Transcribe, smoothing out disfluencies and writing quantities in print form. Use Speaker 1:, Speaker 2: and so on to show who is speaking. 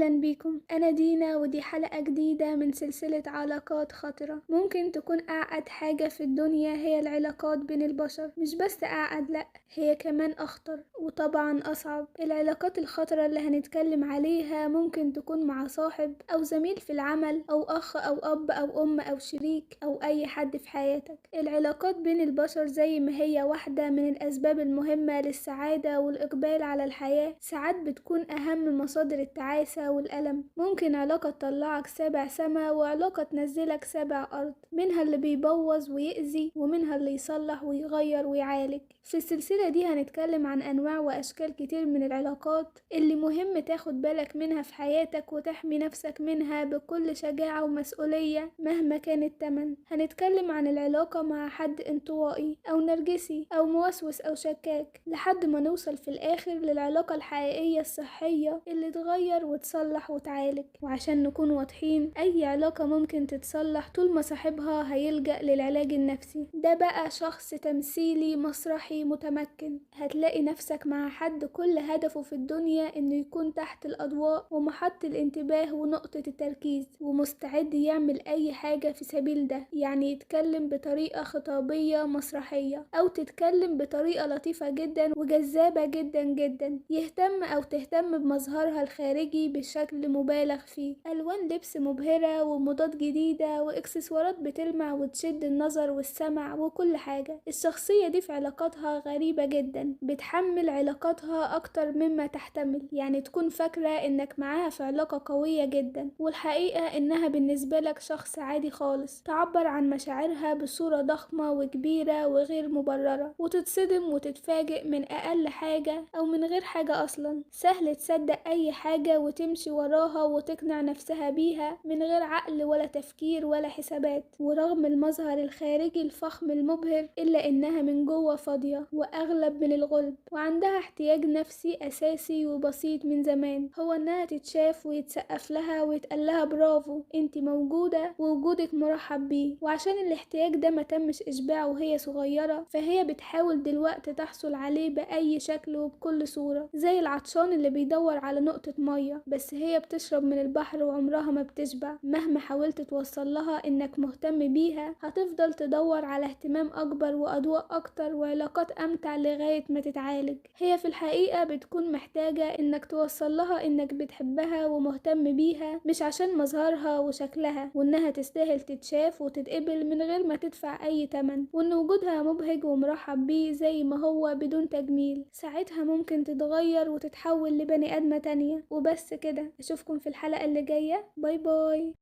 Speaker 1: أهلا بيكم، أنا دينا ودي حلقة جديدة من سلسلة علاقات خطرة. ممكن تكون أعقد حاجة في الدنيا هي العلاقات بين البشر، مش بس أعقد لأ، هي كمان أخطر وطبعا أصعب. العلاقات الخطرة اللي هنتكلم عليها ممكن تكون مع صاحب أو زميل في العمل أو أخ أو أب أو أم أو شريك أو أي حد في حياتك. العلاقات بين البشر زي ما هي واحدة من الأسباب المهمة للسعادة والإقبال على الحياة، ساعات بتكون أهم مصادر التعاسة والألم. ممكن علاقة تطلعك سابع سما وعلاقة تنزلك سابع أرض، منها اللي بيبوظ ويأذي ومنها اللي يصلح ويغير ويعالج. في السلسلة دي هنتكلم عن أنواع وأشكال كتير من العلاقات اللي مهم تاخد بالك منها في حياتك وتحمي نفسك منها بكل شجاعة ومسؤولية مهما كان التمن. هنتكلم عن العلاقة مع حد انطوائي أو نرجسي أو موسوس أو شكاك، لحد ما نوصل في الآخر للعلاقة الحقيقية الصحية اللي تغير وتصلح وتعالج. وعشان نكون واضحين، أي علاقة ممكن تتصلح طول ما صاحبها هيلجأ للعلاج النفسي. ده بقى شخص تمثيلي مسرحي متمكن، هتلاقي نفسك مع حد كل هدفه في الدنيا إنه يكون تحت الأضواء ومحط الانتباه ونقطة التركيز، ومستعد يعمل أي حاجة في سبيل ده. يعني يتكلم بطريقة خطابية مسرحية أو تتكلم بطريقة لطيفة جدا وجذابة جدا جدا، يهتم أو تهتم بمظهرها الخارجي بشكل مبالغ فيه، ألوان لبس مبهرة وموضات جديدة وإكسسوارات بتلمع وتشد النظر والسمع وكل حاجة. الشخصية دي في علاقاتها غريبة جدا، بتحمل علاقاتها أكتر مما تحتمل. يعني تكون فاكرة إنك معاها في علاقة قوية جدا، والحقيقة إنها بالنسبة لك شخص عادي خالص، تعبر عن مشاعرها بصورة ضخمة وكبيرة وغير مبررة، وتتصدم وتتفاجئ من أقل حاجة أو من غير حاجة أصلا. سهل تصدق أي حاجة وتمشي وراها وتقنع نفسها بيها من غير عقل ولا تفكير ولا حسابات. ورغم المظهر الخارجي الفخم المبهر، إلا إنها من جوه فاضية وأغلب من الغلب، وعندها احتياج نفسي أساسي وبسيط من زمان، هو إنها تتشاف ويتسقف لها ويتقال لها برافو انتي موجودة ووجودك مرحب بيه. وعشان الاحتياج ده ما تمش إشباعه وهي صغيرة، فهي بتحاول دلوقتي تحصل عليه بأي شكل وبكل صورة، زي العطشان اللي بيدور على نقطة مية، بس هي بتشرب من البحر وعمرها ما بتشبع. مهما حاولت توصل لها إنك مهتم بيها، هتفضل تدور على اهتمام أكبر وأضواء أكتر وعلاقات أمتع لغاية ما تتعالج. هي في الحقيقة بتكون محتاجة إنك توصل لها إنك بتحبها ومهتم بيها، مش عشان مظهرها وشكلها، وإنها تستاهل تتشاف وتتقبل من غير ما تدفع أي تمن، وإن وجودها مبهج ومرحب بيه زي ما هو بدون تجميل. ساعتها ممكن تتغير وتتحول لبني آدمة تانية. وبس كده، أشوفكم في الحلقة اللي جاية، باي باي.